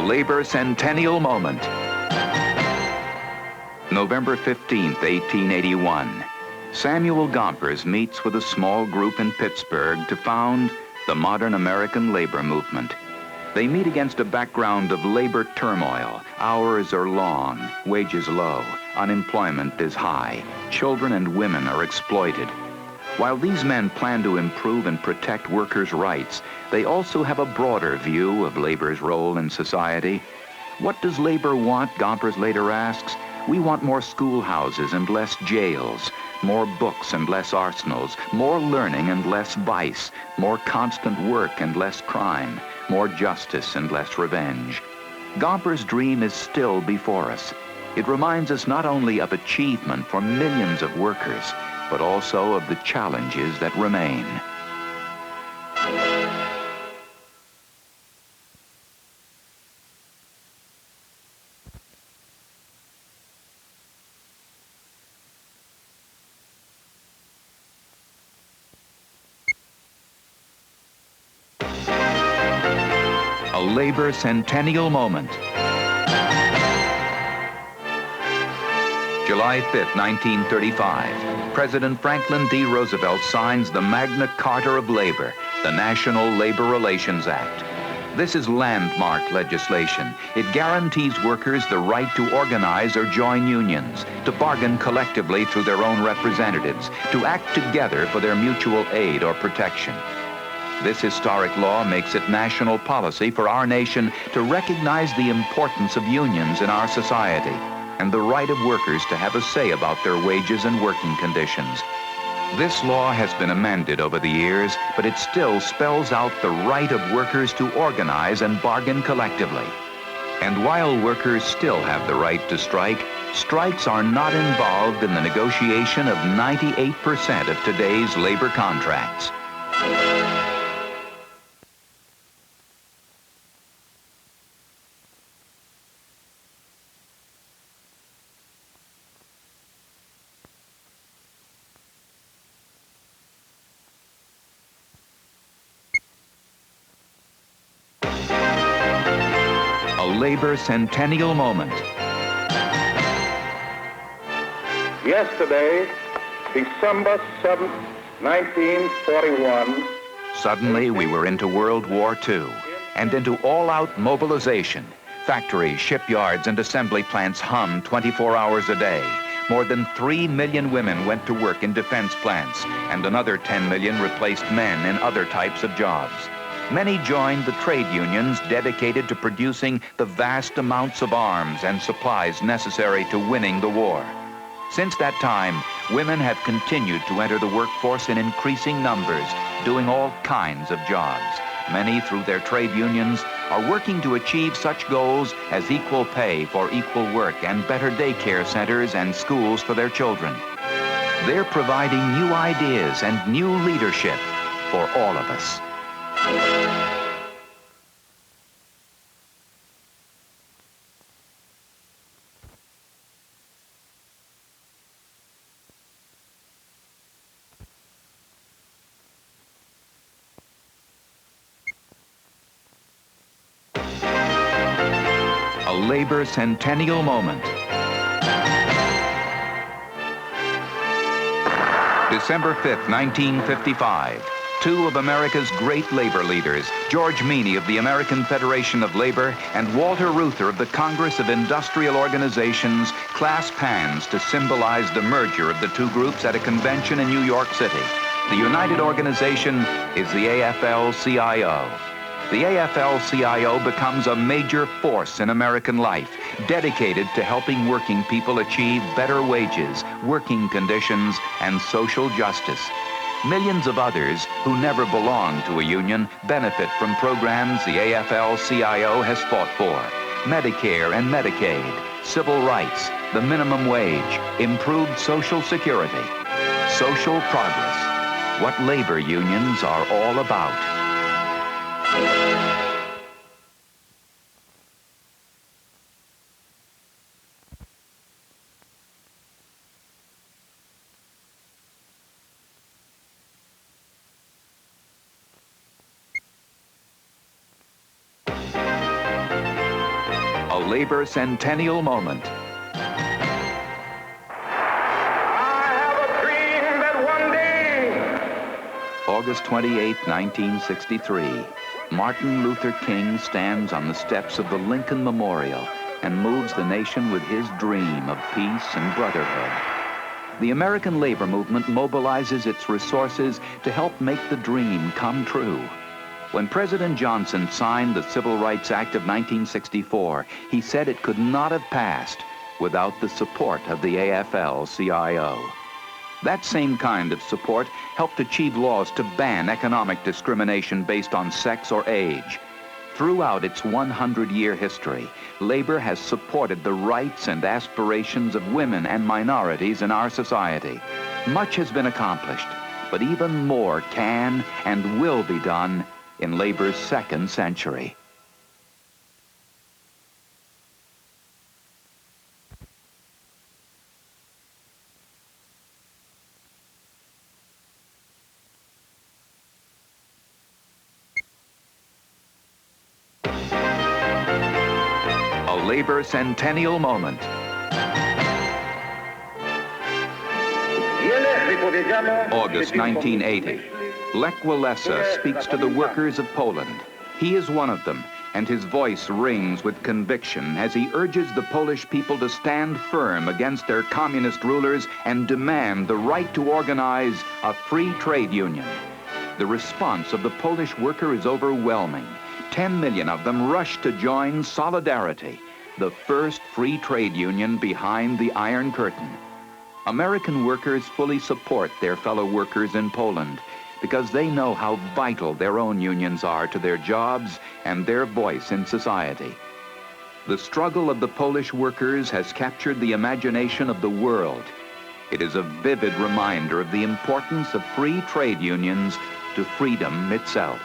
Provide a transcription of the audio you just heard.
Labor Centennial Moment. November 15th, 1881. Samuel Gompers meets with a small group in Pittsburgh to found the modern American labor movement. They meet against a background of labor turmoil. Hours are long, wages low, unemployment is high, children and women are exploited. While these men plan to improve and protect workers' rights, they also have a broader view of labor's role in society. What does labor want, Gompers later asks? We want more schoolhouses and less jails, more books and less arsenals, more learning and less vice, more constant work and less crime, more justice and less revenge. Gompers' dream is still before us. It reminds us not only of achievement for millions of workers, but also of the challenges that remain. A labor centennial moment. July 5th, 1935. President Franklin D. Roosevelt signs the Magna Carta of Labor, the National Labor Relations Act. This is landmark legislation. It guarantees workers the right to organize or join unions, to bargain collectively through their own representatives, to act together for their mutual aid or protection. This historic law makes it national policy for our nation to recognize the importance of unions in our society and the right of workers to have a say about their wages and working conditions. This law has been amended over the years, but it still spells out the right of workers to organize and bargain collectively. And while workers still have the right to strike, strikes are not involved in the negotiation of 98% of today's labor contracts. A labor centennial moment. Yesterday, December 7th, 1941. Suddenly, we were into World War II and into all-out mobilization. Factories, shipyards, and assembly plants hummed 24 hours a day. More than 3 million women went to work in defense plants, and another 10 million replaced men in other types of jobs. Many joined the trade unions dedicated to producing the vast amounts of arms and supplies necessary to winning the war. Since that time, women have continued to enter the workforce in increasing numbers, doing all kinds of jobs. Many, through their trade unions, are working to achieve such goals as equal pay for equal work and better daycare centers and schools for their children. They're providing new ideas and new leadership for all of us. A labor centennial moment. December 5th, 1955. Two of America's great labor leaders, George Meany of the American Federation of Labor and Walter Reuther of the Congress of Industrial Organizations, clasp hands to symbolize the merger of the two groups at a convention in New York City. The united organization is the AFL-CIO. The AFL-CIO becomes a major force in American life, dedicated to helping working people achieve better wages, working conditions, and social justice. Millions of others who never belong to a union benefit from programs the AFL-CIO has fought for. Medicare and Medicaid, civil rights, the minimum wage, improved Social Security, social progress, what labor unions are all about. labor centennial moment. August 28, 1963, Martin Luther King stands on the steps of the Lincoln Memorial and moves the nation with his dream of peace and brotherhood. The American labor movement mobilizes its resources to help make the dream come true. When President Johnson signed the Civil Rights Act of 1964, he said it could not have passed without the support of the AFL-CIO. That same kind of support helped achieve laws to ban economic discrimination based on sex or age. Throughout its 100-year history, labor has supported the rights and aspirations of women and minorities in our society. Much has been accomplished, but even more can and will be done in labor's second century. A labor centennial moment. August 1980. Lech Walesa speaks to the workers of Poland. He is one of them, and his voice rings with conviction as he urges the Polish people to stand firm against their communist rulers and demand the right to organize a free trade union. The response of the Polish worker is overwhelming. 10 million of them rush to join Solidarity, the first free trade union behind the Iron Curtain. American workers fully support their fellow workers in Poland because they know how vital their own unions are to their jobs and their voice in society. The struggle of the Polish workers has captured the imagination of the world. It is a vivid reminder of the importance of free trade unions to freedom itself.